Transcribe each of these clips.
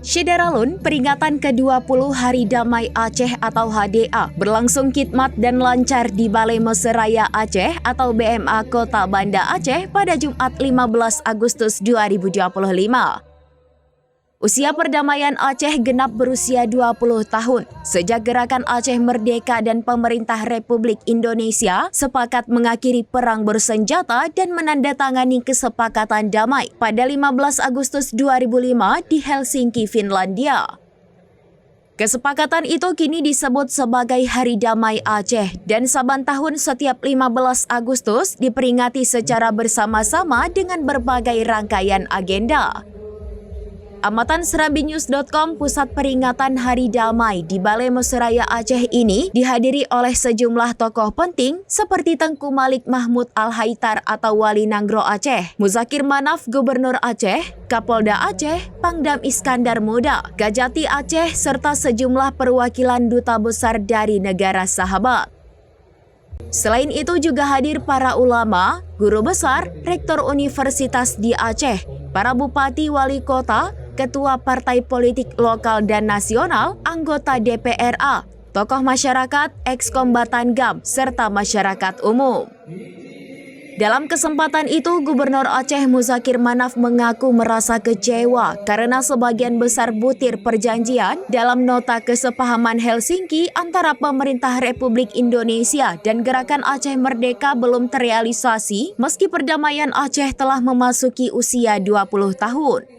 Syederalun, peringatan ke-20 Hari Damai Aceh atau HDA, berlangsung khidmat dan lancar di Balai Meseraya Aceh atau BMA Kota Banda Aceh pada Jumat 15 Agustus 2025. Usia perdamaian Aceh genap berusia 20 tahun. Sejak Gerakan Aceh Merdeka dan Pemerintah Republik Indonesia sepakat mengakhiri perang bersenjata dan menandatangani kesepakatan damai pada 15 Agustus 2005 di Helsinki, Finlandia. Kesepakatan itu kini disebut sebagai Hari Damai Aceh dan saban tahun setiap 15 Agustus diperingati secara bersama-sama dengan berbagai rangkaian agenda. Amatan Serambinews.com, pusat peringatan Hari Damai di Balai Meseraya Aceh ini dihadiri oleh sejumlah tokoh penting seperti Tengku Malik Mahmud Al-Haitar atau Wali Nanggro Aceh, Muzakir Manaf Gubernur Aceh, Kapolda Aceh, Pangdam Iskandar Muda, Kajati Aceh, serta sejumlah perwakilan duta besar dari negara sahabat. Selain itu juga hadir para ulama, guru besar, rektor universitas di Aceh, para bupati wali kota, ketua partai politik lokal dan nasional, anggota DPRA, tokoh masyarakat, ekskombatan GAM, serta masyarakat umum. Dalam kesempatan itu, Gubernur Aceh Muzakir Manaf mengaku merasa kecewa karena sebagian besar butir perjanjian dalam nota kesepahaman Helsinki antara pemerintah Republik Indonesia dan Gerakan Aceh Merdeka belum terrealisasi meski perdamaian Aceh telah memasuki usia 20 tahun.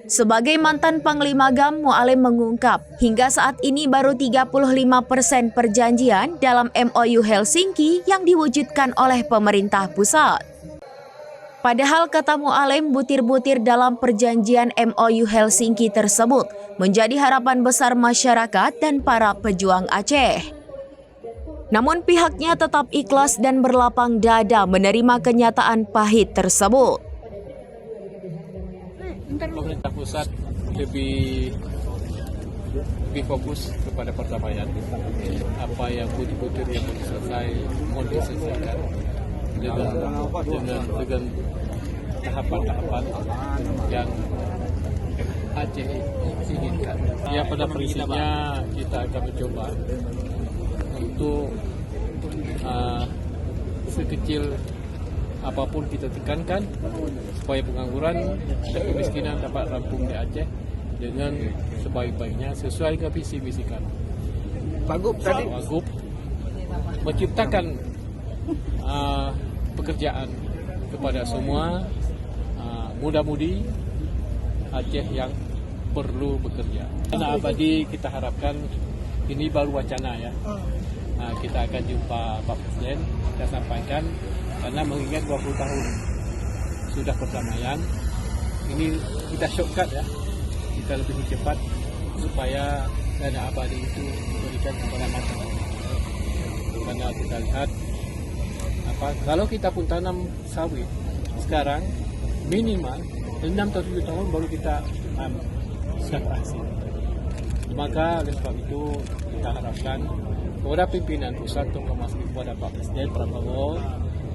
Sebagai mantan Panglima GAM, Mualim mengungkap, hingga saat ini baru 35% perjanjian dalam MOU Helsinki yang diwujudkan oleh pemerintah pusat. Padahal kata Mualim, butir-butir dalam perjanjian MOU Helsinki tersebut menjadi harapan besar masyarakat dan para pejuang Aceh. Namun pihaknya tetap ikhlas dan berlapang dada menerima kenyataan pahit tersebut. Pemerintah pusat lebih fokus kepada perdamaian. Apa yang butir-butir yang belum selesai mohon diselesaikan dengan tahapan-tahapan yang Aceh inginkan. Ya, pada prinsipnya kita akan mencoba untuk sekecil apapun kita tekankan supaya pengangguran dan kemiskinan dapat rampung di Aceh dengan sebaik-baiknya sesuai dengan visi-visi kami. Pak Gub menciptakan pekerjaan kepada semua muda-mudi Aceh yang perlu bekerja. Dana abadi kita harapkan ini baru wacana ya. Kita akan jumpa Pak Presiden, kita sampaikan karena mengingat 20 tahun sudah perdamaian, ini kita shortcut ya, kita lebih cepat supaya dana abadi itu diberikan kepada masyarakat. Karena kita lihat kalau kita pun tanam sawit sekarang minimal 6 atau 7 tahun baru kita siap hasil. Maka oleh sebab itu kita harapkan kepada pimpinan pusat terutama kepada Pak Presiden Prabowo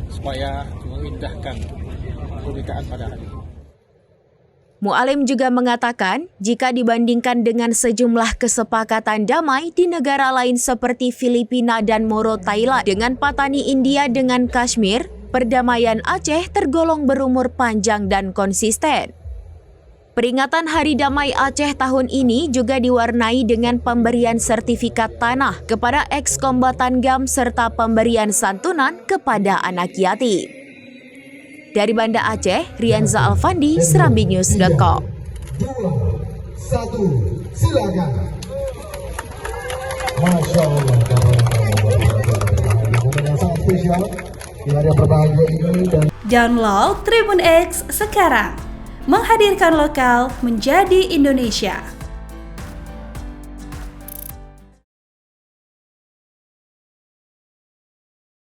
supaya mengindahkan permintaan pada hari ini. Mualim juga mengatakan, jika dibandingkan dengan sejumlah kesepakatan damai di negara lain seperti Filipina dan Moro Thailand dengan Patani India dengan Kashmir, perdamaian Aceh tergolong berumur panjang dan konsisten. Peringatan Hari Damai Aceh tahun ini juga diwarnai dengan pemberian sertifikat tanah kepada ekskombatan GAM serta pemberian santunan kepada anak yatim. Dari Banda Aceh, Rianza Alfandi, Serambinews.com. 2, 1, silakan. Masya Allah. Yang sangat spesial di hari berbahagia ini. Download Tribun X sekarang. Menghadirkan lokal menjadi Indonesia.